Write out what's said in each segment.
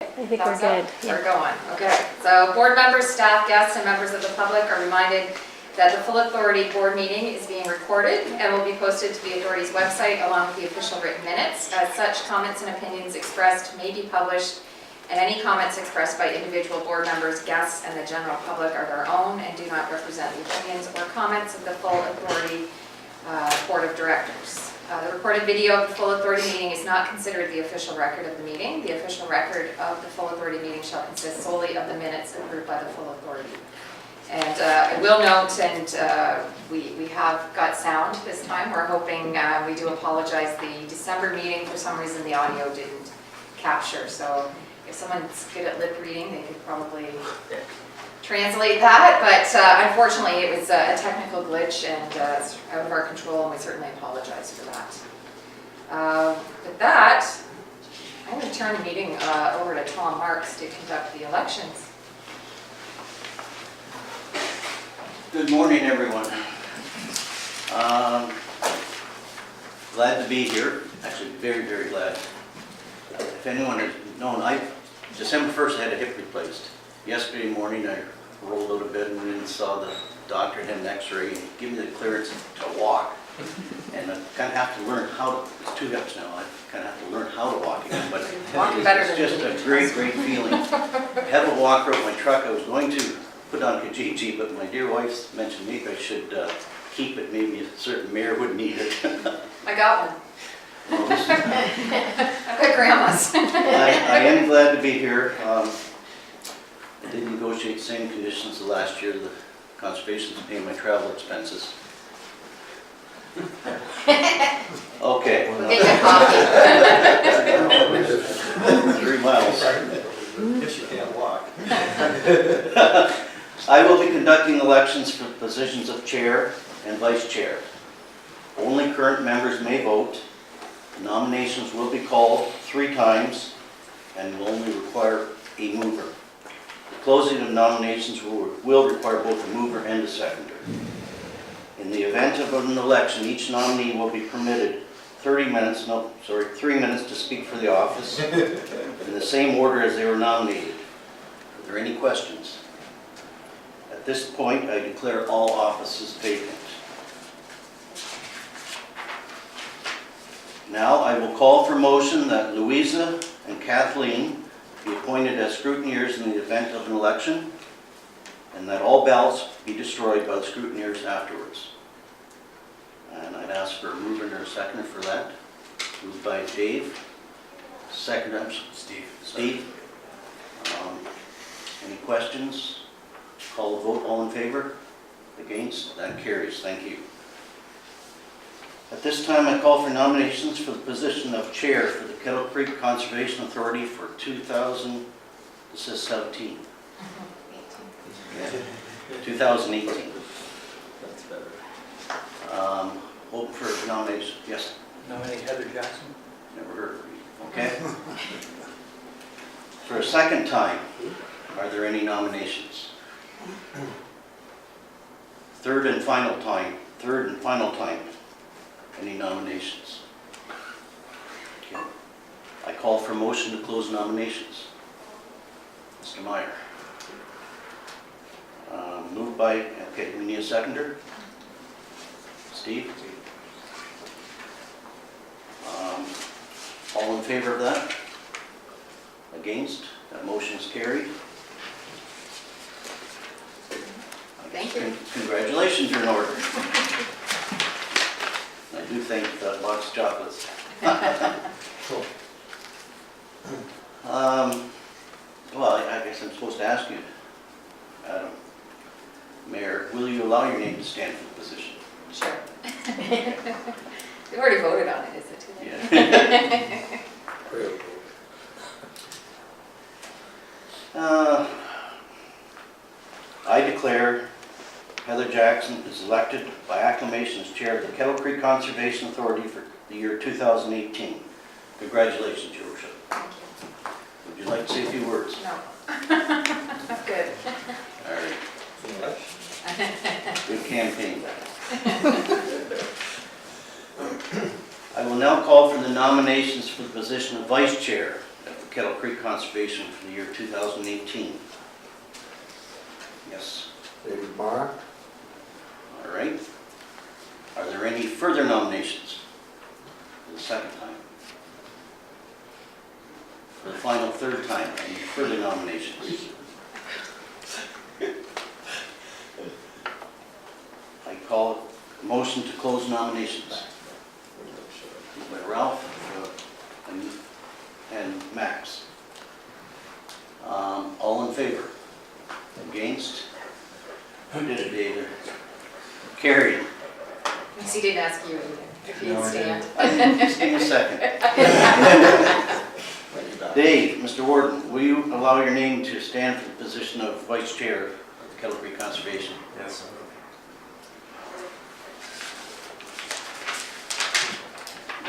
I think we're good. We're going. Okay. So board members, staff, guests, and members of the public are reminded that the full authority board meeting is being recorded and will be posted to the authority's website along with the official written minutes. As such, comments and opinions expressed may be published, and any comments expressed by individual board members, guests, and the general public are their own and do not represent the opinions or comments of the full authority board of directors. The recorded video of the full authority meeting is not considered the official record of the meeting. The official record of the full authority meeting shall consist solely of the minutes approved by the full authority. And I will note, and we have got sound this time. We're hoping, we do apologize. The December meeting, for some reason, the audio didn't capture. So if someone's good at lip reading, they could probably translate that. But unfortunately, it was a technical glitch and it's out of our control, and we certainly apologize for that. With that, I'm going to turn the meeting over to Tom Marks to conduct the elections. Good morning, everyone. Glad to be here. Actually, very, very glad. If anyone has known, December 1st I had a hip replaced. Yesterday morning I rolled out of bed and went and saw the doctor and had an x-ray and give me the clearance to walk. And I kind of have to learn how to, it's 2 hips now, I kind of have to learn how to walk again. But it's just a great, great feeling. I had a walker with my truck. I was going to put on Kijiji, but my dear wife mentioned maybe I should keep it. Maybe a certain mayor would need it. I got one. Well, I've got grandma's. I am glad to be here. I did negotiate the same conditions the last year. The conservation's paying my travel expenses. Okay. We'll get you coffee. 3 miles. If you can't walk. I will be conducting elections for positions of chair and vice chair. Only current members may vote. Nominations will be called 3 times and will only require a mover. The closing of nominations will require both a mover and a seconder. In the event of an election, each nominee will be permitted 3 minutes to speak for the office in the same order as they were nominated. Are there any questions? At this point, I declare all offices vacant. Now I will call for motion that Louisa and Kathleen be appointed as scrutineers in the event of an election, and that all ballots be destroyed by the scrutineers afterwards. And I'd ask for a mover and a seconder for that. Moved by Dave. Seconder, Steve. Any questions? Call the vote. All in favor? Against? That carries. Thank you. At this time, I call for nominations for the position of chair for the Kettle Creek Conservation Authority for 2017. Yeah, 2018. That's better. Open for nomination. Yes. Nominate Heather Jackson. Never heard of her. Okay. For a second time, are there any nominations? Third and final time. Any nominations? Okay. I call for a motion to close nominations. Mr. Meyer. Moved by, okay, we need a seconder. Steve? All in favor of that? Against? That motion is carried. Thank you. Congratulations, you're in order. I do think that box of chocolates. Well, I guess I'm supposed to ask you, Adam, Mayor, will you allow your name to stand for the position? Sure. We've already voted on it, is it too late? Yeah. I declare Heather Jackson is elected by acclamation as chair of the Kettle Creek Conservation Authority for the year 2018. Congratulations, Your Worship. Thank you. Would you like to say a few words? No. Good. All right. Good campaign. I will now call for the nominations for the position of vice chair of the Kettle Creek Conservation for the year 2018. Yes. David Marr. All right. Are there any further nominations? For the second time. For the final third time, any further nominations? I call a motion to close nominations. Moved by Ralph and Max. All in favor? Against? Who did it, David? Carried. He didn't ask you either, if you'd No, I stand. Just give me a second. Dave, Mr. Warden, will you allow your name to stand for the position of Vice Chair of the Kettle Creek Conservation? Yes.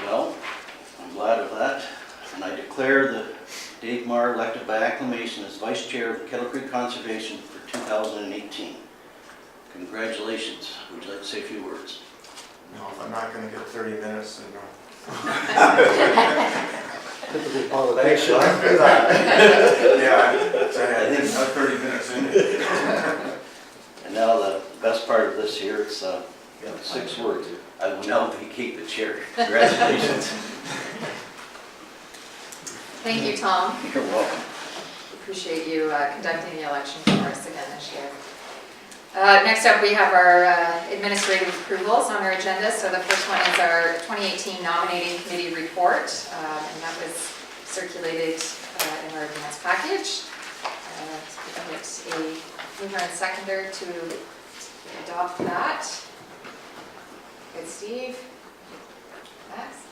Well, I'm glad of that, and I declare that Dave Marr elected by acclamation as Vice Chair of the Kettle Creek Conservation for 2018. Congratulations. Would you like to say a few words? No, if I'm not gonna get 30 minutes, then no. Typical Thanks, politician. Sean, for that. Yeah, I think I'm 30 minutes in. And now the best part of this here, it's 6 words. I will now vacate the chair. Congratulations. Thank you, Tom. You're welcome. Appreciate you conducting the election for us again this year. Next up, we have our administrative approvals on our agenda. So the first one is our 2018 nominating committee report, and that was circulated in our advance package. We get a mover and seconder to adopt that. Good, Steve. Max?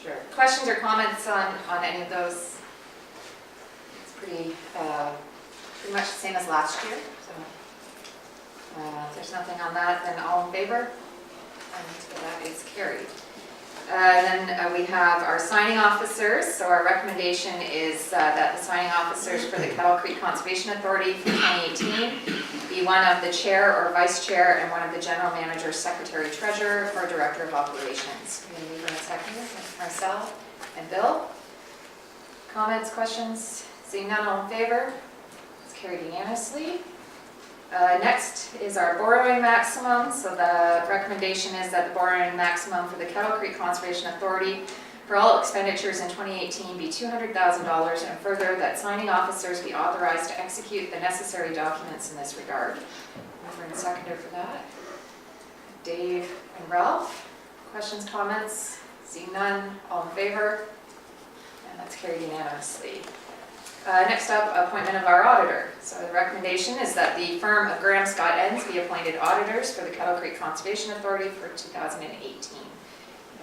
Sure. Questions or comments on any of those? It's pretty much the same as last year, so if there's nothing on that, then all in favor? And that is carried. Then we have our signing officers. So our recommendation is that the signing officers for the Kettle Creek Conservation Authority for 2018 be one of the chair or vice chair and one of the general manager, secretary, treasurer, or director of operations. We need a second, Marcel and Bill. Comments, questions? Seeing none, all in favor? It's carried unanimously. Next is our borrowing maximum. So the recommendation is that the borrowing maximum for the Kettle Creek Conservation Authority for all expenditures in 2018 be $200,000, and further that signing officers be authorized to execute the necessary documents in this regard. Mover and seconder for that. Dave and Ralph. Questions, comments? Seeing none, all in favor? And that's carried unanimously. Next up, appointment of our auditor. So the recommendation is that the firm of Graham Scott Ends be appointed auditors for the Kettle Creek Conservation Authority for 2018.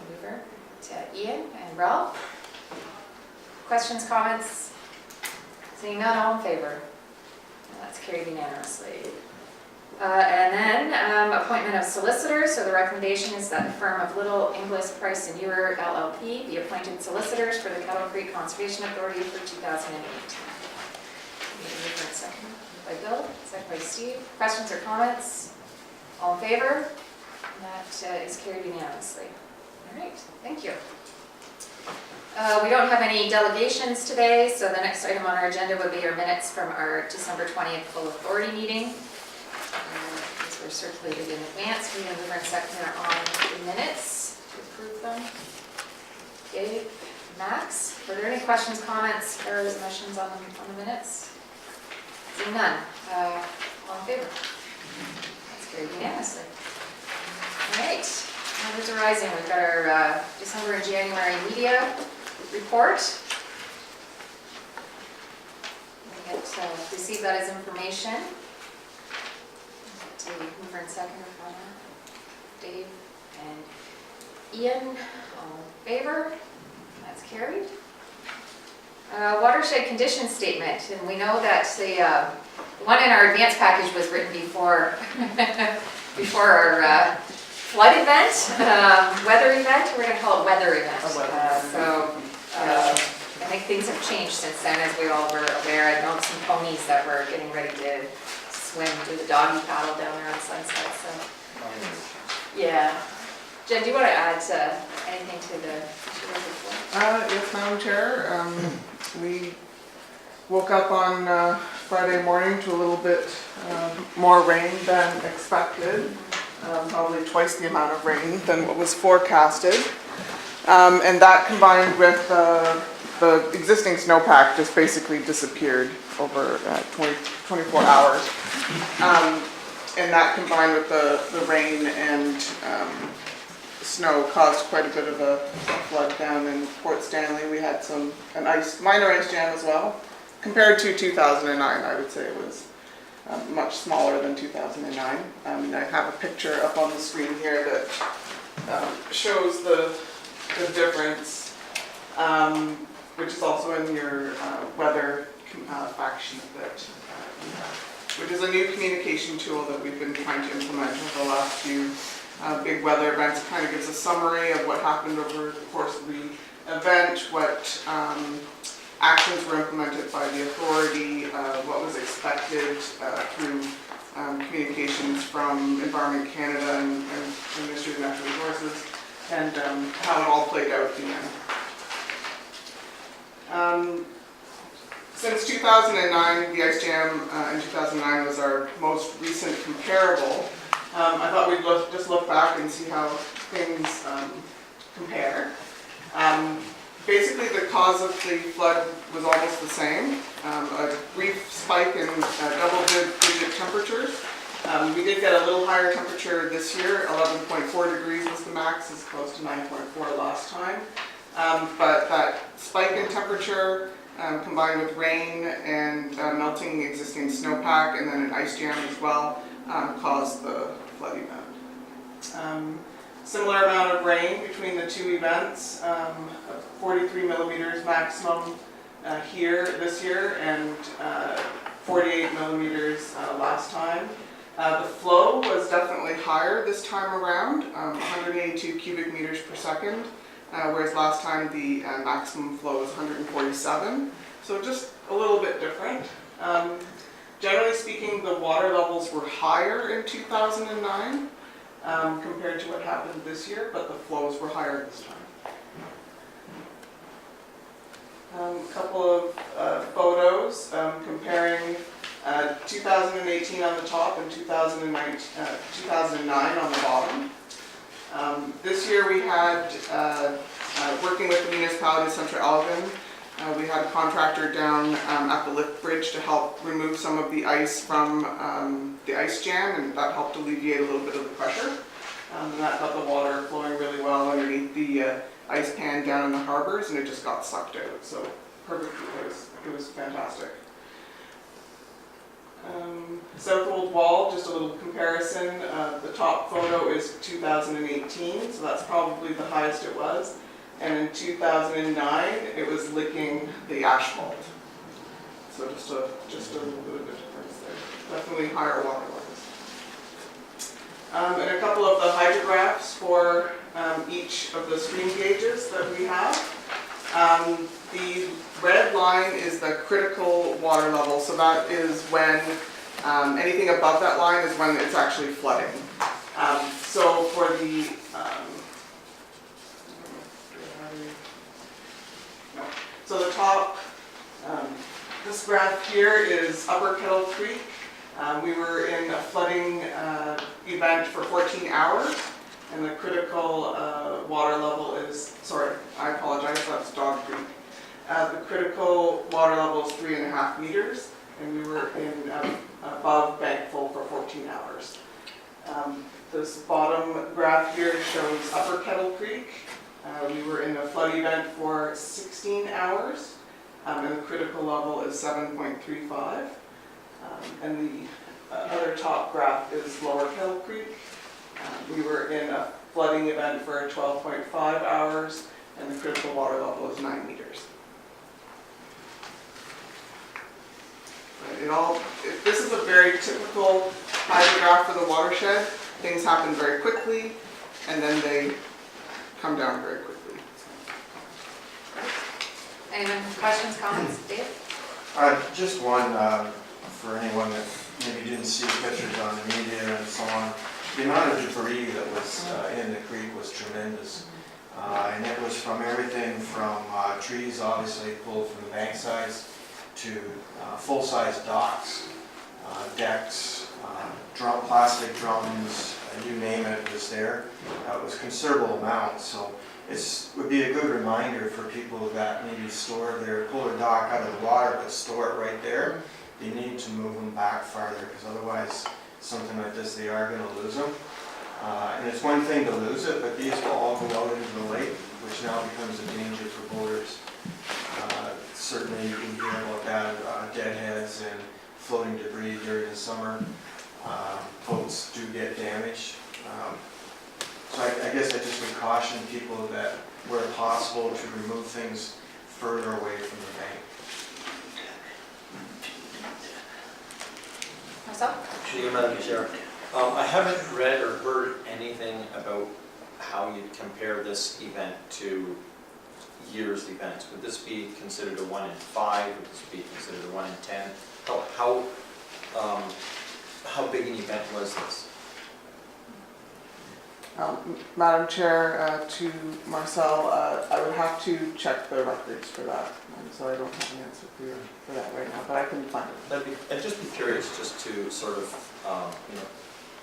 Mover to Ian and Ralph. Questions, comments? Seeing none, all in favor? And that's carried unanimously. And then appointment of solicitors. So the recommendation is that the firm of Little, Inglis, Price & Ewer LLP be appointed solicitors for the Kettle Creek Conservation Authority for 2018. Second by Bill, second by Steve. Questions or comments? All in favor? And that is carried unanimously. All right, thank you. We don't have any delegations today, so the next item on our agenda would be our minutes from our December 20th full authority meeting. These were circulated in advance. We have a mover and seconder on the minutes to approve them. Dave, Max, were there any questions, comments, errors, omissions on the minutes? Seeing none. All in favor? That's carried unanimously. All right. Matters arising. We've got our December and January media report. We get receive that as information. Mover and seconder for that. Dave and Ian, all in favor? That's carried. Watershed condition statement, and we know that the one in our advance package was written before before our flood event, weather event. We're going to call it weather event. I think things have changed since then, as we all were aware. I know some ponies that were getting ready to swim, do the doggy paddle down there on Sunset. So, yeah. Jen, do you want to add anything to the report? Yes, Madam Chair. We woke up on Friday morning to a little bit more rain than expected, probably twice the amount of rain than what was forecasted. And that combined with the existing snowpack just basically disappeared over 24 hours. And that combined with the rain and snow caused quite a bit of a flood down in Port Stanley. We had minor ice jam as well. Compared to 2009, I would say it was much smaller than 2009. And I have a picture up on the screen here that shows the difference, which is also in your weather fact sheet that you have, which is a new communication tool that we've been trying to implement over the last few big weather events. It kind of gives a summary of what happened over the course of the event, what actions were implemented by the authority, what was expected through communications from Environment Canada and Ministry of Natural Resources, and how it all played out at the end. Since 2009, the ice jam in 2009 was our most recent comparable. I thought we'd just look back and see how things compare. Basically, the cause of the flood was almost the same, a brief spike in double-digit temperatures. We did get a little higher temperature this year, 11.4 degrees was the max, as close to 9.4 last time. But that spike in temperature, combined with rain and melting existing snowpack, and then an ice jam as well, caused the flood event. Similar amount of rain between the two events, 43 millimeters maximum this year, and 48 millimeters last time. The flow was definitely higher this time around, 182 cubic meters per second, whereas last time the maximum flow was 147, so just a little bit different. Generally speaking, the water levels were higher in 2009 compared to what happened this year, but the flows were higher this time. A couple of photos comparing 2018 on the top and 2009 on the bottom. This year we had, working with the municipality of Central Elgin, we had a contractor down at the lift bridge to help remove some of the ice from the ice jam, and that helped alleviate a little bit of the pressure. And that got the water flowing really well underneath the ice pan down in the harbors, and it just got sucked out. So perfectly, it was fantastic. South Old Wall, just a little comparison. The top photo is 2018, so that's probably the highest it was. And in 2009, it was licking the asphalt. So just a little bit of a difference there. Definitely higher water levels. And a couple of the hydrographs for each of the stream gauges that we have. The red line is the critical water level, so that is when anything above that line is when it's actually flooding. So for the so the top, this graph here is Upper Kettle Creek. We were in a flooding event for 14 hours, and the critical water level is, sorry, I apologize, that's Dog Creek. The critical water level is 3.5 meters, and we were in above bank full for 14 hours. This bottom graph here shows Upper Kettle Creek. We were in a flood event for 16 hours, and the critical level is 7.35. And the other top graph is Lower Kettle Creek. We were in a flooding event for 12.5 hours, and the critical water level is 9 meters. This is a very typical hydrograph for the watershed. Things happen very quickly, and then they come down very quickly. Anyone have questions, comments? Dave? Just one for anyone that maybe didn't see pictures on the media and so on. The amount of debris that was in the creek was tremendous. And it was from everything from trees, obviously pulled from the bank sides, to full-size docks, decks, plastic drums, you name it was there. It was considerable amounts, so would be a good reminder for people that maybe pull their dock out of the water, but store it right there. They need to move them back farther, because otherwise, something like this, they are going to lose them. And it's one thing to lose it, but these will all go out into the lake, which now becomes a danger for boaters. Certainly you can hear about that, deadheads and floating debris during the summer. Boats do get damaged. So I guess I just would caution people that where possible to remove things further away from the bank. Myself? Actually, Madam Chair, I haven't read or heard anything about how you compare this event to year's events. Would this be considered a 1 in 5? Would this be considered a 1 in 10? How big an event was this? Madam Chair, to Marcel, I would have to check the records for that, and so I don't have an answer for that right now, but I can find it. I'd just be curious just to sort of,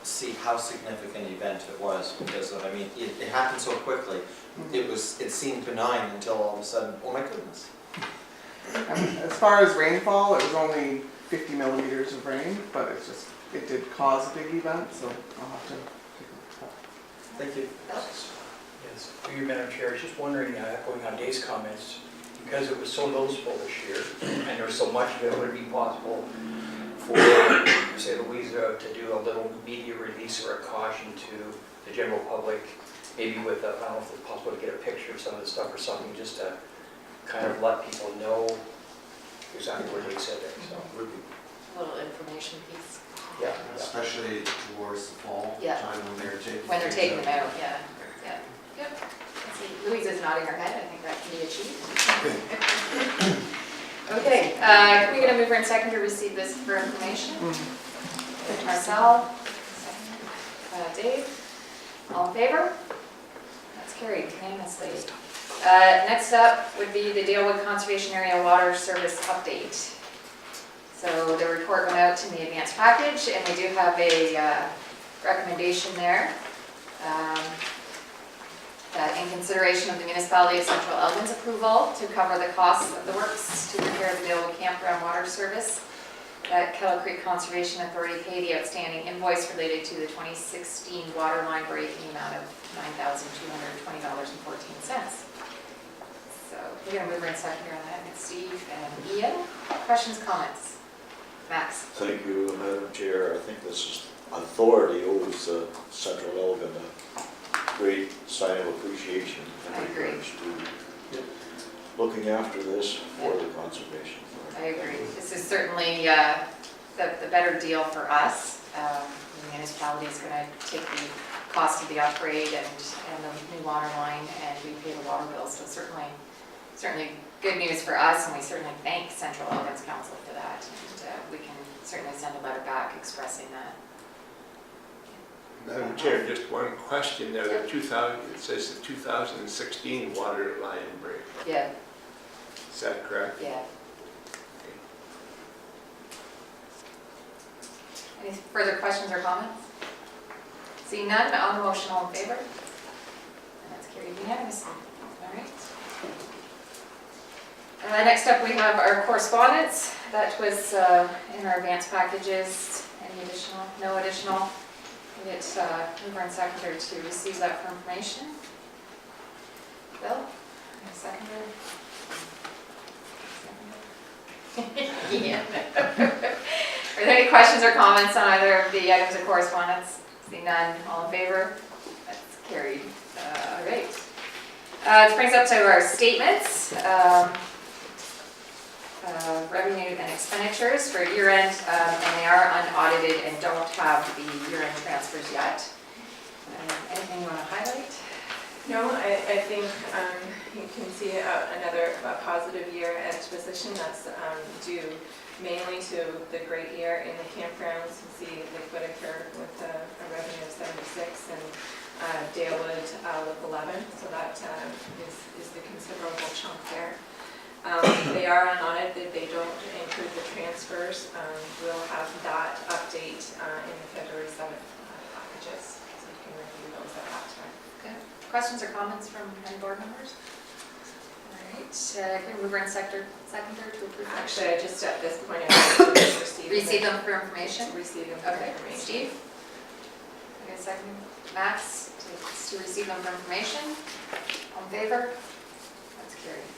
see how significant an event it was, because I mean, it happened so quickly. It seemed benign until all of a sudden, oh my goodness. As far as rainfall, it was only 50 millimeters of rain, but it did cause a big event, so I'll have to take a look at that. Thank you. Yes, through you, Madam Chair, I was just wondering, going on Dave's comments, because it was so noticeable this year, and there was so much of it, would it be possible for, say, Louisa to do a little media release or a caution to the general public, maybe with, I don't know if it's possible to get a picture of some of the stuff or something, just to kind of let people know exactly what they said there, so. A little information piece. Yeah. Especially towards the fall Yeah. time when they're taking. When they're taking things them out, yeah. Yep. Let's see, Louisa's nodding her head, I think that can be achieved. Okay, can we get a mover and second to receive this for information? Marcel, second. Dave, all in favor? That's carried unanimously. Next up would be the Dalewood Conservation Area Water Service update. So the report went out in the advanced package, and we do have a recommendation there. That in consideration of the municipality of Central Elgin's approval to cover the costs of the works to repair the Dalewood Campground Water Service, that Kettle Creek Conservation Authority pay the outstanding invoice related to the 2016 water line break in the amount of $9,220.14. So we're going to move in second here on that. And Steve and Ian, questions, comments? Max? Thank you, Madam Chair. I think this is authority owes Central Elgin a great sign of appreciation I in agree. regards to looking after this for the conservation. I agree. This is certainly the better deal for us. The municipality is going to take the cost of the upgrade and the new water line, and we pay the water bill. So certainly good news for us, and we certainly thank Central Elgin's Council for that. And we can certainly send a letter back expressing that. Madam Chair, just one question there. The 2000, it says the 2016 water line break. Yeah, Is that correct? yeah. Any further questions or comments? Seeing none, on the motion, all in favor? And that's carried unanimously. All right. Next up, we have our correspondence. That was in our advance packages. Any additional? No additional. We get mover and seconder to receive that for information. Bill? And seconder? Yeah. Are there any questions or comments on either of the items of correspondence? Seeing none, all in favor? That's carried. All right. This brings up to our statements. Revenue and expenditures for year-end, and they are unaudited and don't have the year-end transfers yet. Anything you want to highlight? No, I think you can see another positive year at exposition. That's due mainly to the great year in the campgrounds. You see Lake Whitaker with a revenue of 76 and Dalewood with 11, so that is the considerable chunk there. They are unaudited, they don't include the transfers. We'll have that update in the February 7th packages, so you can review those at that time. Okay. Questions or comments from any board members? All right, can we move in seconder to approve? Actually, I just at this point, I would Receive them for information? Receive them for Okay, information. Steve? Okay, second, Max, to receive them for information. All in favor? That's carried.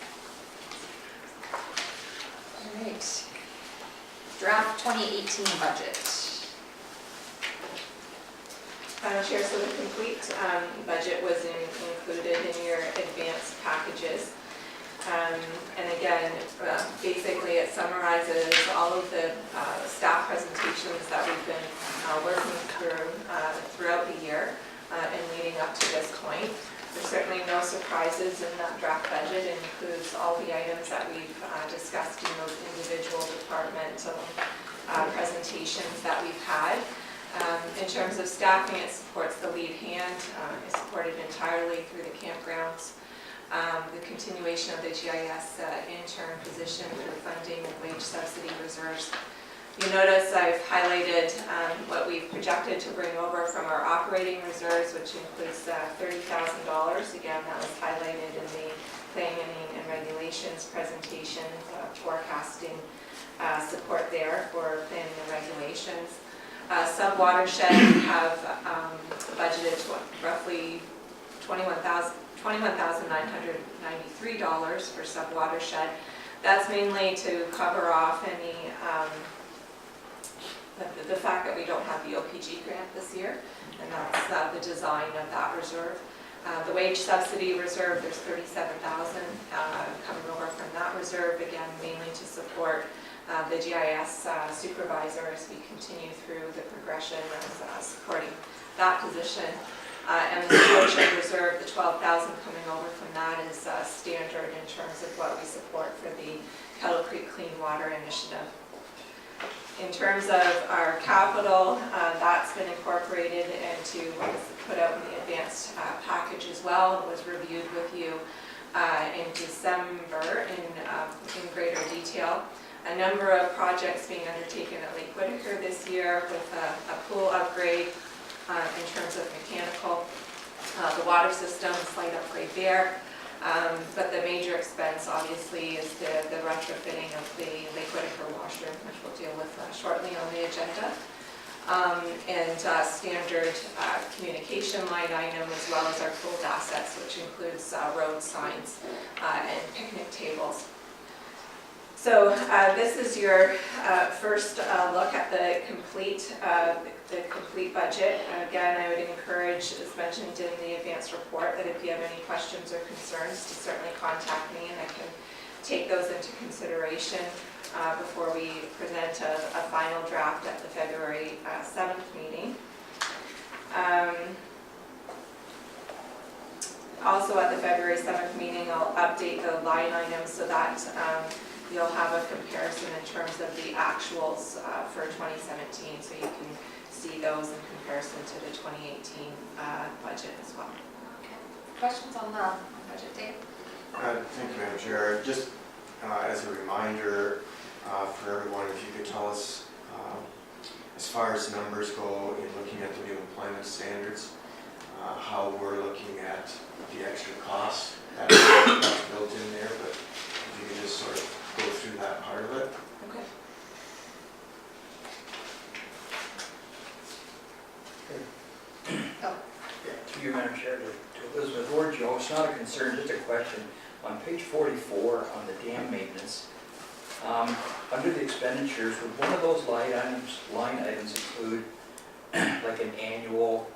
All right. Draft 2018 budget. Madam Chair, so the complete budget was included in your advanced packages. And again, basically it summarizes all of the staff presentations that we've been working through throughout the year and leading up to this point. There's certainly no surprises in that draft budget. It includes all the items that we've discussed in those individual departmental presentations that we've had. In terms of staffing, it supports the lead hand. It's supported entirely through the campgrounds. The continuation of the GIS intern position through funding and wage subsidy reserves. You notice I've highlighted what we've projected to bring over from our operating reserves, which includes $30,000. Again, that was highlighted in the planning and regulations presentation, forecasting support there for planning and regulations. Sub-watershed, we have budgeted roughly $21,993 for sub-watershed. That's mainly to cover off any, the fact that we don't have the OPG grant this year, and that's the design of that reserve. The wage subsidy reserve, there's $37,000 coming over from that reserve, again, mainly to support the GIS supervisor as we continue through the progression of supporting that position. And the support shed reserve, the $12,000 coming over from that is standard in terms of what we support for the Kettle Creek Clean Water Initiative. In terms of our capital, that's been incorporated into what was put out in the advanced package as well. It was reviewed with you in December in greater detail. A number of projects being undertaken at Lake Whitaker this year with a pool upgrade in terms of mechanical, the water system, slight upgrade there. But the major expense obviously is the retrofitting of the Lake Whitaker washroom, which we'll deal with shortly on the agenda. And standard communication line item as well as our pooled assets, which includes road signs and picnic tables. So this is your first look at the complete budget. Again, I would encourage, as mentioned in the advanced report, that if you have any questions or concerns, to certainly contact me and I can take those into consideration before we present a final draft at the February 7th meeting. Also at the February 7th meeting, I'll update the line items so that you'll have a comparison in terms of the actuals for 2017, so you can see those in comparison to the 2018 budget as well. Okay. Questions on the budget, Dave? Thank you, Madam Chair. Just as a reminder for everyone, if you could tell us, as far as numbers go in looking at the new employment standards, how we're looking at the extra costs that's built in there, but if you could just sort of go through that part of it. Okay. Oh. Yeah, through you, Madam Chair, to Elizabeth or Joe, it's not a concern, just a question. On page 44 on the dam maintenance, under the expenditures, would one of those line items include like an annual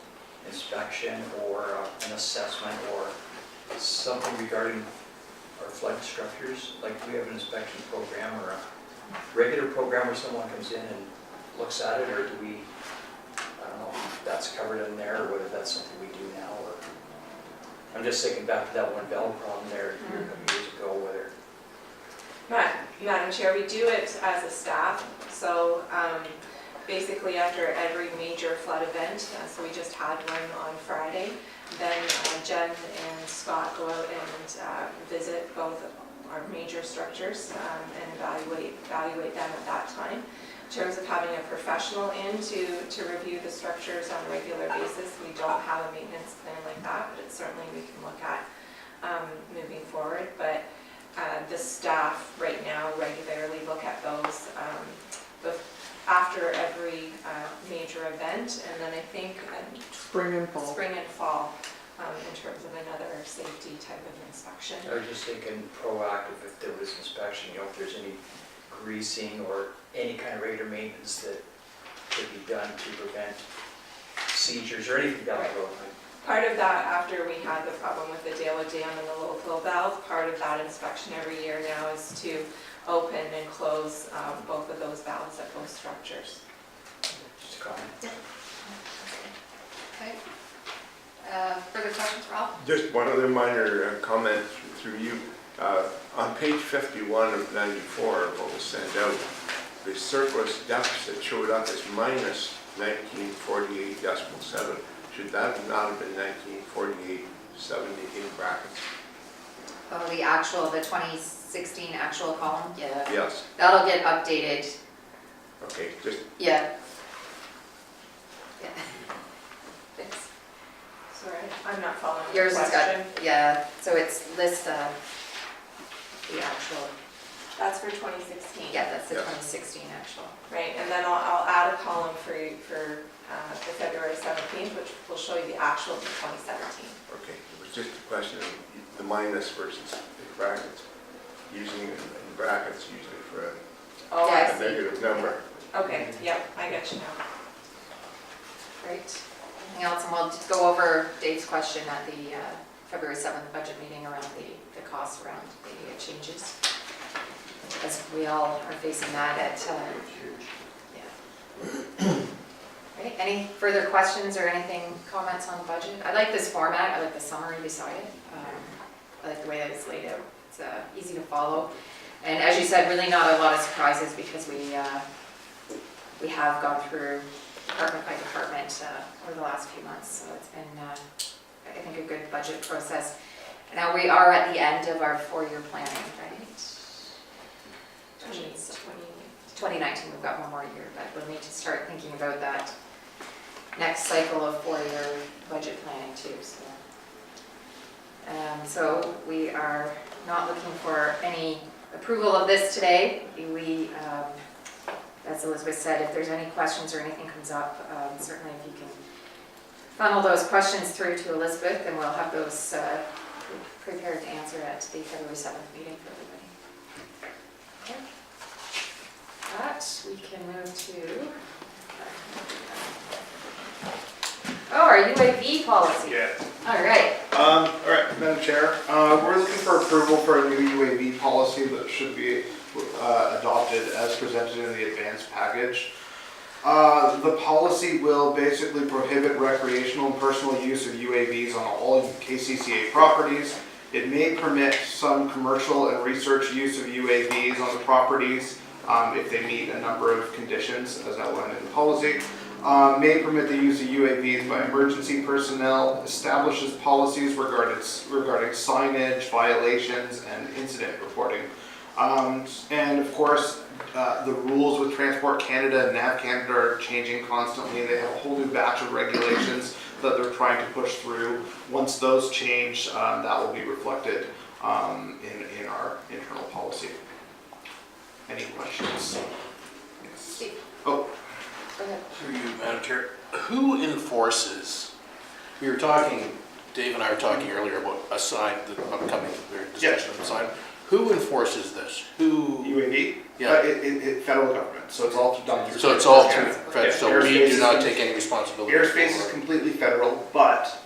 inspection or an assessment or something regarding our flood structures? Like, do we have an inspection program or a regular program where someone comes in and looks at it, or do we, I don't know if that's covered in there or whether that's something we do now, or I'm just thinking back to that one valve problem there a couple years ago, whether. Madam Chair, we do it as a staff, so basically after every major flood event, so we just had one on Friday, then Jen and Scott go out and visit both our major structures and evaluate them at that time. In terms of having a professional in to review the structures on a regular basis, we don't have a maintenance plan like that, but it's certainly we can look at moving forward. But the staff right now regularly look at those after every major event, and then I think Spring and fall. spring and fall in terms of another safety type of inspection. I was just thinking proactive, if there was inspection, if there's any greasing or any kind of regular maintenance that could be done to prevent seizures or anything down the road. Part of that, after we had the problem with the Dalo Dam and the low flow valve, part of that inspection every year now is to open and close both of those valves at both structures. Just a comment. Okay. Further questions, Rob? Just one other minor comment through you. On page 51 of 94, what was sent out, the surplus deficit showed up as minus 1948.7. Should that not have been 1948.70 in brackets? Oh, the actual, the 2016 actual column? Yeah. Yes. That'll get updated. Okay, just Yeah. Yeah. Thanks. Sorry, I'm not following the Yours has got, question. yeah, so it's list the actual, That's for 2016. yeah, that's the Yeah. 2016 actual. Right, and then I'll add a column for the February 17th, which will show you the actual for 2017. okay. It was just a question of the minus versus in brackets. Using it in brackets usually for Oh, Yeah, I a see. negative number. Okay, yep, I get you now. Great. Anything else? And we'll just go over Dave's question at the February 7th budget meeting around the costs around the changes. As we all are facing that at, yeah. Right, any further questions or anything, comments on the budget? I like this format, I like the summary beside it. I like the way that it's laid out. It's easy to follow. And as you said, really not a lot of surprises because we have gone through department by department over the last few months. So it's been, I think, a good budget process. Now we are at the end of our 4-year planning, right? 2019, we've got one more year, but we'll need to start thinking about that next cycle of 4-year budget planning too. So we are not looking for any approval of this today. We, as Elizabeth said, if there's any questions or anything comes up, certainly if you can funnel those questions through to Elizabeth, then we'll have those prepared to answer at the February 7th meeting for everybody. Okay. That we can move to our UAV policy. Yeah. All right. All right, Madam Chair, we're looking for approval for a new UAV policy that should be adopted as presented in the advanced package. The policy will basically prohibit recreational and personal use of UAVs on all KCCA properties. It may permit some commercial and research use of UAVs on the properties if they meet a number of conditions as outlined in the policy. May permit the use of UAVs by emergency personnel, establishes policies regarding signage, violations, and incident reporting. And of course, the rules with Transport Canada and NAV Canada are changing constantly. They have a whole new batch of regulations that they're trying to push through. Once those change, that will be reflected in our internal policy. Any questions? Yes. Steve. Oh. Go ahead. Through you, Madam Chair, who enforces, we were talking, Dave and I were talking earlier about a sign, the upcoming discussion of the sign. Who enforces this? Who? UAV? Yeah. Federal government, so it's all done through. So it's all through, Yeah. so we Airspace do not is- take any responsibility? Airspace is for- completely federal, but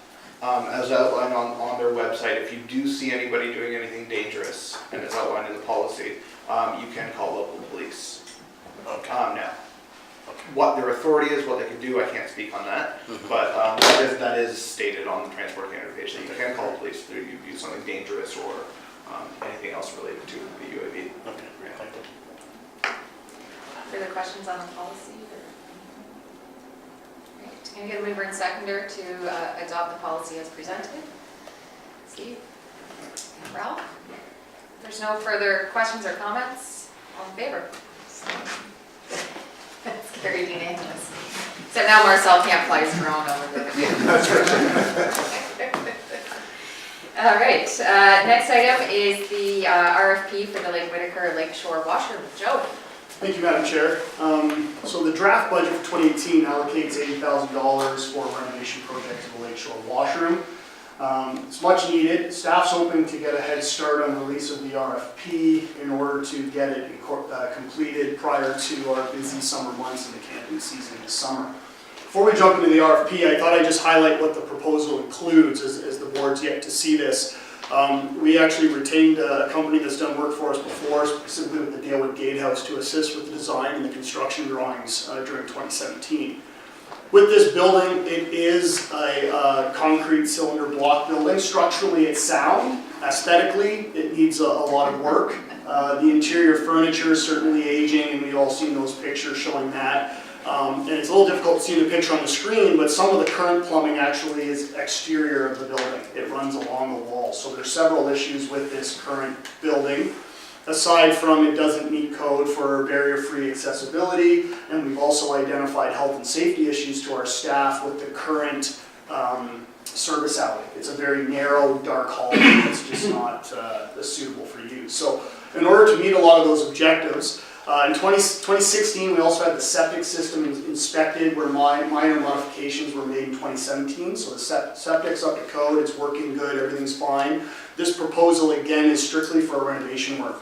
as outlined on their website, if you do see anybody doing anything dangerous, and it's outlined in the policy, you can call local police. Okay. Now, what their authority is, what they can do, I can't speak on that, Mhm. but that is stated on the Transport Canada page, that you can call police if you do something dangerous or anything else related to the UAV. Okay, great, thank you. Further questions on the policy? Or Can I get a mover and seconder to adopt the policy as presented? Steve? And Ralph? If there's no further questions or comments, all in favor? That's carried unanimous. So now Marcel can't fly his drone over the... All right, next item is the RFP for the Lake Whitaker Lakeshore Washroom. Joe? Thank you, Madam Chair. So the draft budget for 2018 allocates $80,000 for a renovation project to the Lakeshore Washroom. It's much needed. Staff's hoping to get a head start on the release of the RFP in order to get it completed prior to our busy summer months in the camping season this summer. Before we jump into the RFP, I thought I'd just highlight what the proposal includes as the board's yet to see this. We actually retained a company that's done work for us before, specifically with the Dalewood Gatehouse, to assist with the design and the construction drawings during 2017. With this building, it is a concrete cylinder block building. Structurally, it's sound. Aesthetically, it needs a lot of work. The interior furniture is certainly aging, and we've all seen those pictures showing that. And it's a little difficult to see the picture on the screen, but some of the current plumbing actually is exterior of the building. It runs along the wall. So there's several issues with this current building. Aside from it doesn't meet code for barrier-free accessibility, and we've also identified health and safety issues to our staff with the current service alley. It's a very narrow, dark hallway that's just not suitable for use. So in order to meet a lot of those objectives, in 2016, we also had the septic system inspected where minor modifications were made in 2017. So the septic's up to code, it's working good, everything's fine. This proposal, again, is strictly for renovation work.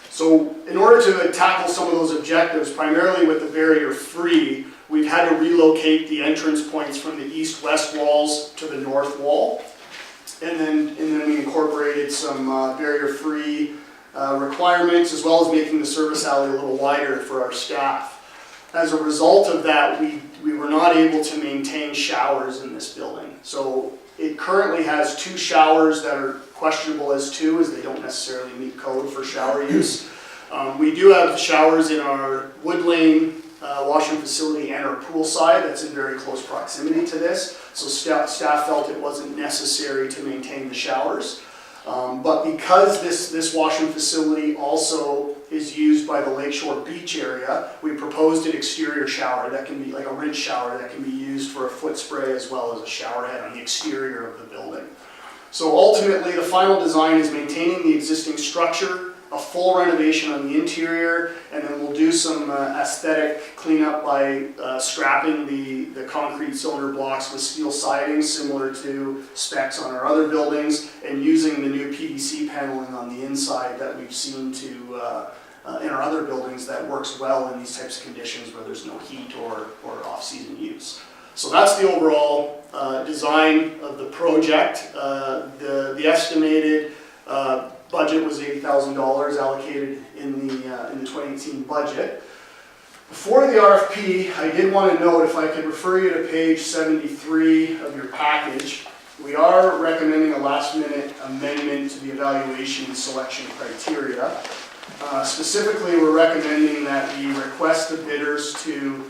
So in order to tackle some of those objectives, primarily with the barrier-free, we've had to relocate the entrance points from the east-west walls to the north wall. And then we incorporated some barrier-free requirements, as well as making the service alley a little wider for our staff. As a result of that, we were not able to maintain showers in this building. So it currently has 2 showers that are questionable as they don't necessarily meet code for shower use. We do have showers in our Wood Lane washroom facility and our pool side that's in very close proximity to this. So staff felt it wasn't necessary to maintain the showers. But because this washroom facility also is used by the Lakeshore Beach area, we proposed an exterior shower that can be like a rinse shower that can be used for a foot spray as well as a shower head on the exterior of the building. So ultimately, the final design is maintaining the existing structure, a full renovation on the interior, and then we'll do some aesthetic cleanup by strapping the concrete cylinder blocks with steel siding similar to specs on our other buildings, and using the new PVC paneling on the inside that we've seen in our other buildings that works well in these types of conditions where there's no heat or off-season use. So that's the overall design of the project. The estimated budget was $80,000 allocated in the 2018 budget. Before the RFP, I did want to note, if I could refer you to page 73 of your package, we are recommending a last-minute amendment to the evaluation and selection criteria. Specifically, we're recommending that we request the bidders to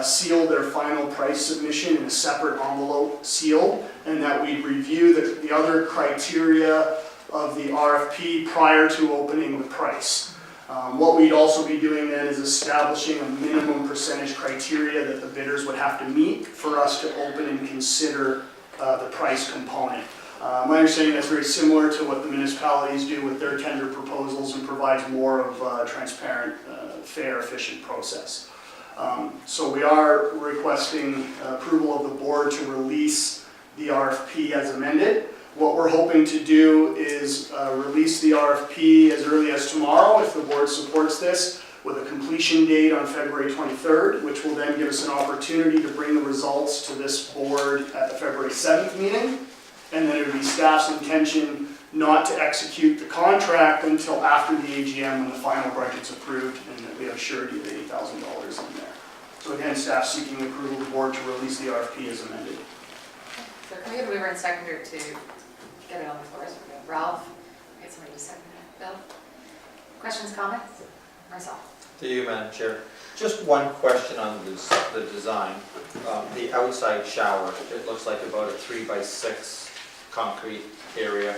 seal their final price submission in a separate envelope seal, and that we review the other criteria of the RFP prior to opening the price. What we'd also be doing then is establishing a minimum percentage criteria that the bidders would have to meet for us to open and consider the price component. My understanding that's very similar to what the municipalities do with their tender proposals and provides more of a transparent, fair, efficient process. So we are requesting approval of the board to release the RFP as amended. What we're hoping to do is release the RFP as early as tomorrow, if the board supports this, with a completion date on February 23rd, which will then give us an opportunity to bring the results to this board at the February 7th meeting. And then it would be staff's intention not to execute the contract until after the AGM when the final budget's approved and that we have surety of $80,000 in there. So again, staff seeking approval of the board to release the RFP as amended. So can we get a mover and seconder to get it on the floor? So we have Ralph, get somebody to second it. Bill? Questions, comments? Marcel? To you, Madam Chair. Just one question on the design. The outside shower, it looks like about a 3x6 concrete area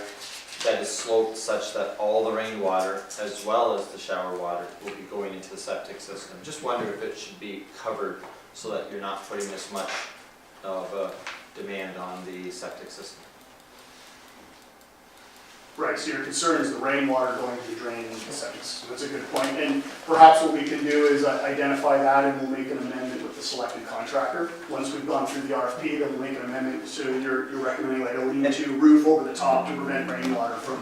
that is sloped such that all the rainwater as well as the shower water will be going into the septic system. Just wonder if it should be covered so that you're not putting this much of a demand on the septic system. Right, so your concern is the rainwater going to be drained into the septic system. That's a good point. And perhaps what we can do is identify that and we'll make an amendment with the selected contractor. Once we've gone through the RFP, then we'll make an amendment. So you're recommending like a lean-to roof over the top to prevent rainwater from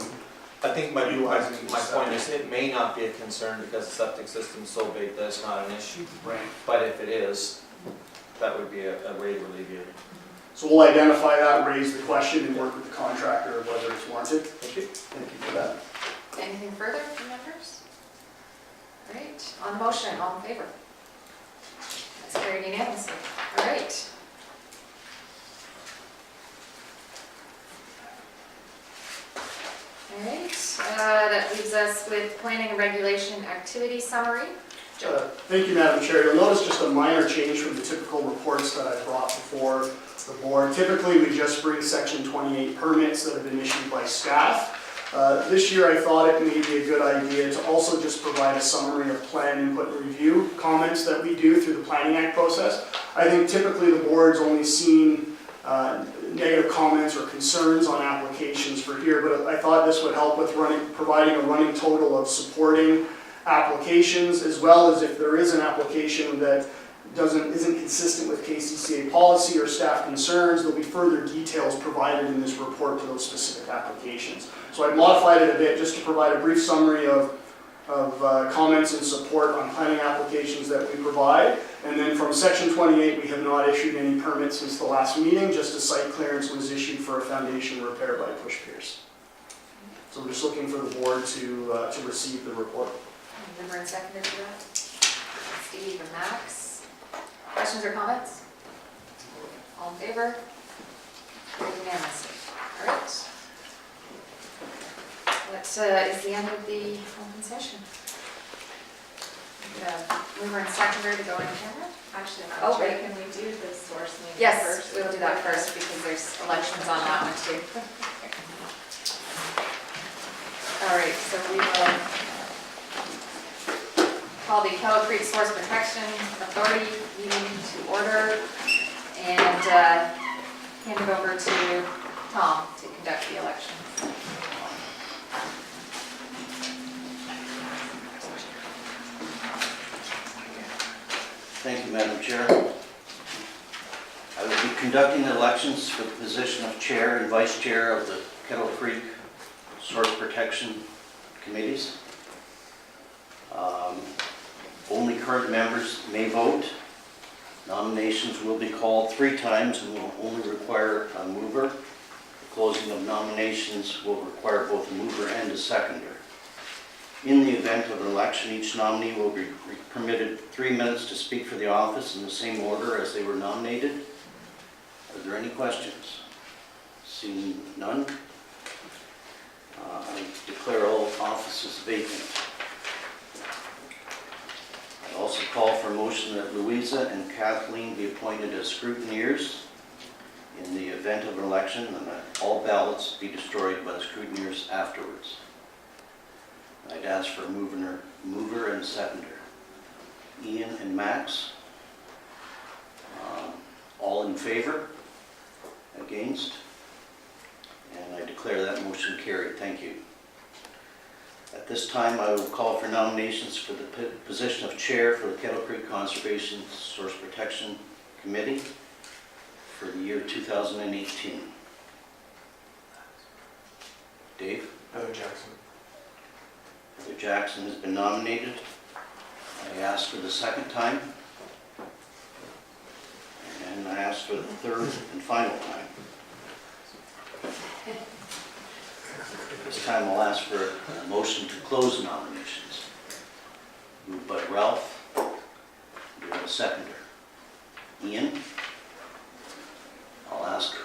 I think my utilizing the point septic. is it may not be a concern because the septic system's so big that it's not an issue. Right. But if it is, that would be a way to alleviate it. So we'll identify that, raise the question, and work with the contractor of whether it's warranted. Thank you. Thank you for that. Anything further from members? All right, on the motion, all in favor? That's carried unanimously. All right. All right, that leaves us with planning and regulation activity summary. Joe? Thank you, Madam Chair. You'll notice just a minor change from the typical reports that I brought before the board. Typically, we just bring section 28 permits that have been issued by staff. This year, I thought it may be a good idea to also just provide a summary of plan input and review comments that we do through the Planning Act process. I think typically the board's only seen negative comments or concerns on applications for here, but I thought this would help with providing a running total of supporting applications, as well as if there is an application that isn't consistent with KCCA policy or staff concerns, there'll be further details provided in this report to those specific applications. So I modified it a bit just to provide a brief summary of comments and support on planning applications that we provide. And then from section 28, we have not issued any permits since the last meeting, just a site clearance was issued for a foundation repair by Push Pierce. So we're just looking for the board to receive the report. Member and seconder for that? Steve and Max. Questions or comments? All in favor? Carried unanimously. All right. That is the end of the open session. Mover and seconder to go in camera? Actually, Oh, Madam Chair, right. can we do the source name Yes, first? we'll do that first because there's elections on that one too. All right, so we will call the Kettle Creek Source Protection Authority meeting to order and hand it over to Tom to conduct the election. Thank you, Madam Chair. I will be conducting the elections for the position of Chair and Vice Chair of the Kettle Creek Source Protection Committees. Only current members may vote. Nominations will be called 3 times and will only require a mover. The closing of nominations will require both a mover and a seconder. In the event of an election, each nominee will be permitted 3 minutes to speak for the office in the same order as they were nominated. Are there any questions? Seeing none, I declare all offices vacant. I also call for a motion that Louisa and Kathleen be appointed as scrutineers in the event of an election and that all ballots be destroyed by the scrutineers afterwards. I'd ask for a mover and a seconder. Ian and Max. All in favor? Against? And I declare that motion carried. Thank you. At this time, I will call for nominations for the position of Chair for the Kettle Creek Conservation Source Protection Committee for the year 2018. Dave? Heather Jackson. Heather Jackson has been nominated. I ask for the second time. And I ask for the third and final time. This time I'll ask for a motion to close nominations. Moved by Ralph. Do we have a seconder? Ian? I'll ask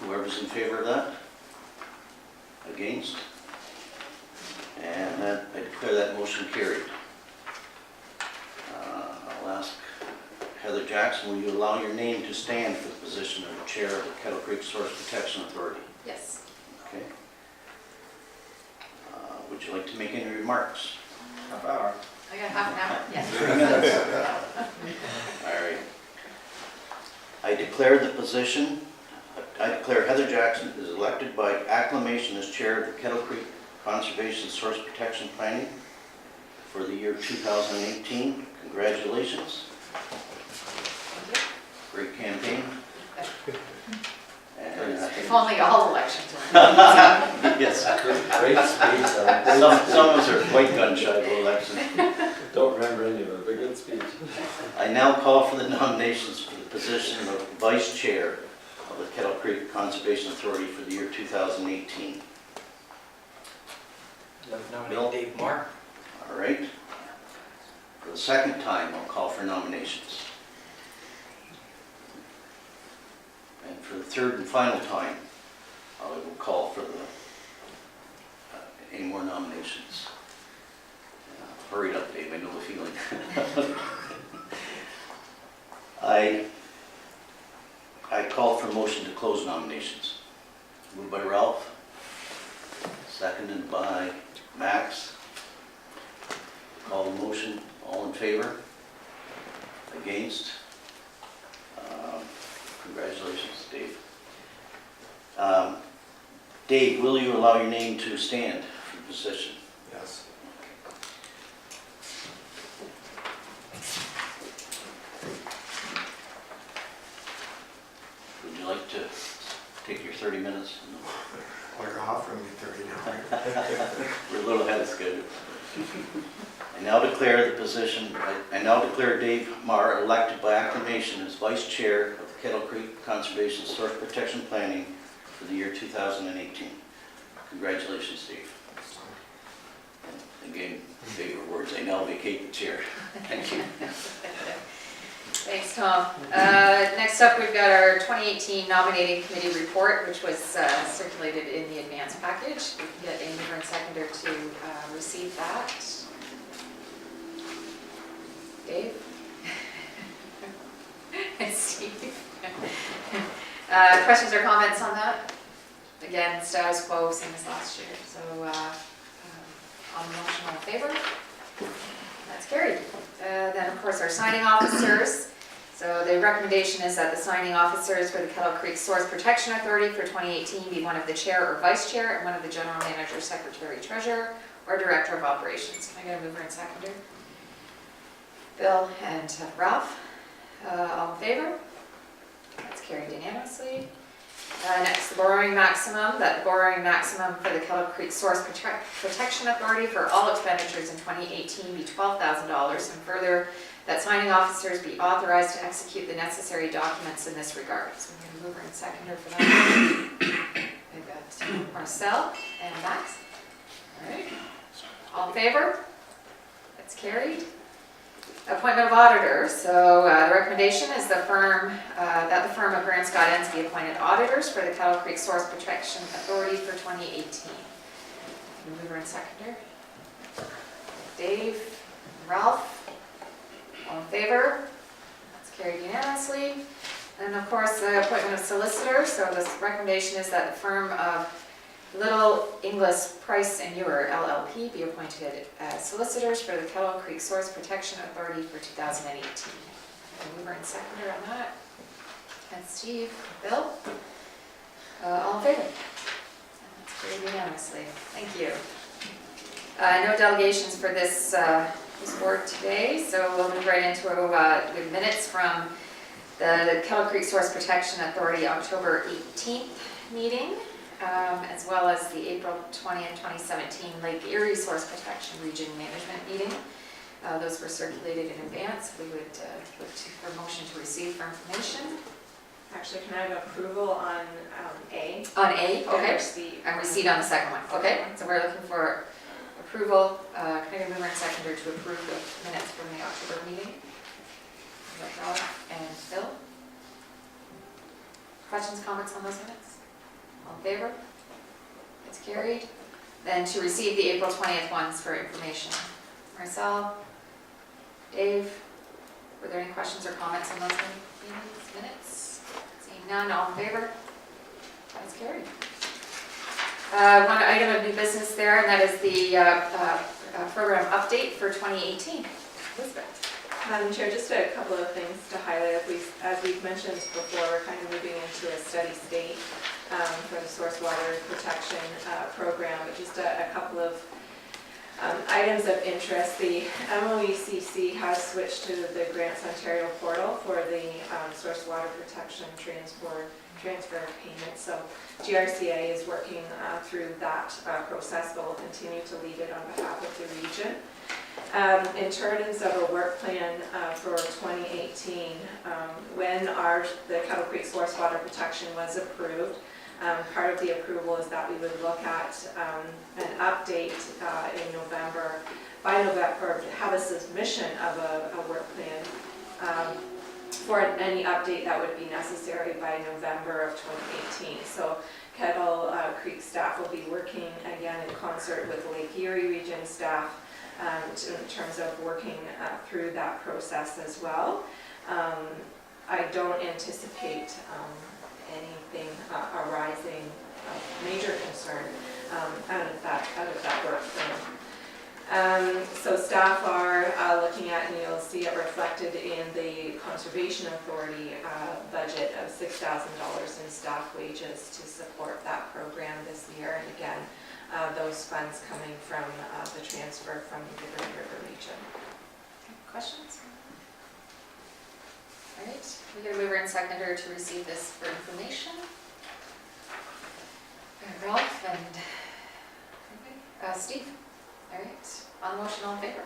whoever's in favor of that. Against? And I declare that motion carried. Jackson, will you allow your name to stand for the position of Chair of the Kettle Creek Source Protection Authority? Yes. Okay. Would you like to make any remarks? Half hour. I got half an hour, yes. 3 minutes. All right. I declare Heather Jackson is elected by acclamation as Chair of the Kettle Creek Conservation Source Protection Planning for the year 2018. Congratulations. Great campaign. And, If only all elections were. yes. Great speech. Some of us are quite gun shy of elections. Don't remember any of it, but good speech. I now call for the nominations for the position of Vice Chair of the Kettle Creek Conservation Authority for the year 2018. Let's Bill? nominate Dave Marr. All right. For the second time, I'll call for nominations. And for the third and final time, I will call for any more nominations. Hurry up, Dave, I know the feeling. I call for motion to close nominations. Moved by Ralph, seconded by Max. Call the motion, all in favor? Against? Congratulations, Dave. Dave, will you allow your name to stand for the position? Yes. Would you like to take your 30 minutes? Well, you're offering me 30 now. We're a little ahead of schedule. I now declare Dave Marr elected by acclamation as Vice Chair of the Kettle Creek Conservation Source Protection Planning for the year 2018. Congratulations, Dave. And again, favorite words, I now vacate the chair. Thank you. Thanks, Tom. Next up, we've got our 2018 nominating committee report, which was circulated in the advance package. We can get a mover and seconder to receive that. Dave? And Steve? Questions or comments on that? Again, status quo, same as last year. So on the motion, all in favor? That's carried. Then, of course, our signing officers. So the recommendation is that the signing officers for the Kettle Creek Source Protection Authority for 2018 be one of the chair or vice chair and one of the general manager, secretary, treasurer, or director of operations. Can I get a mover and seconder? Bill and Ralph. All in favor? That's carried unanimously. Next, the borrowing maximum. That the borrowing maximum for the Kettle Creek Source Protection Authority for all expenditures in 2018 be $12,000, and further, that signing officers be authorized to execute the necessary documents in this regard. So I'm going to mover and seconder for that. I've got Marcel and Max. All right. All in favor? That's carried. Appointment of auditors. So the recommendation is that the firm of Grant Scott Ends be appointed auditors for the Kettle Creek Source Protection Authority for 2018. Mover and seconder. Dave, Ralph, all in favor? That's carried unanimously. And of course, the appointment of solicitor. So the recommendation is that the firm of Little Inglis Price and Ewer LLP be appointed as solicitors for the Kettle Creek Source Protection Authority for 2018. Mover and seconder on that. And Steve, Bill, all in favor? That's carried unanimously. Thank you. No delegations for this board today, so we'll move right into the minutes from the Kettle Creek Source Protection Authority October 18th meeting. As well as the April 20th, 2017 Lake Erie Source Protection Region Management Meeting. Those were circulated in advance. We would look for motion to receive for information. Actually, can I have approval on A? On A, okay. And receipt on the second one. Okay, so we're looking for approval. Can I get a mover and seconder to approve the minutes from the October meeting? Ralph and Bill? Questions, comments on those minutes? All in favor? It's carried. Then to receive the April 20th ones for information. Marcel, Dave, Were there any questions or comments on those minutes? Seeing none, all in favor? That's carried. One item of new business there, and that is the program update for 2018. Elizabeth. Madam Chair, just a couple of things to highlight. As we've mentioned before, we're kind of moving into a steady state for the source water protection program, but just a couple of items of interest. The MOECC has switched to the Grants Ontario portal for the source water protection transfer payment. So GRCA is working through that process, but will continue to lead it on behalf of the region. In terms of a work plan for 2018, when the Kettle Creek source water protection was approved, part of the approval is that we would look at an update in November, or have a submission of a work plan for any update that would be necessary by November of 2018. So Kettle Creek staff will be working again in concert with the Lake Erie region staff in terms of working through that process as well. I don't anticipate anything arising of major concern out of that work plan. So staff are looking at, and you'll see it reflected in the Conservation Authority budget of $6,000 in staff wages to support that program this year. And again, those funds coming from the transfer from the Green River region. Questions? All right, we get a mover and seconder to receive this for information. Ralph and Steve. All right, on the motion, all in favor?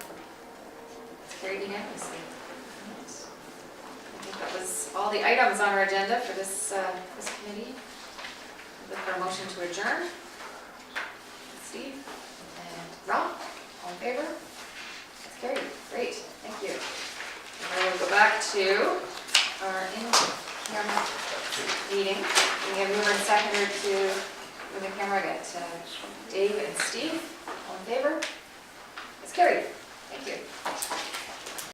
It's carried unanimously. All right. I think that was all the items on our agenda for this committee. Look for a motion to adjourn. Steve and Ralph, all in favor? That's carried. Great, thank you. And we'll go back to our in-camera meeting. We have mover and seconder to move the camera. Get Dave and Steve, all in favor? It's carried.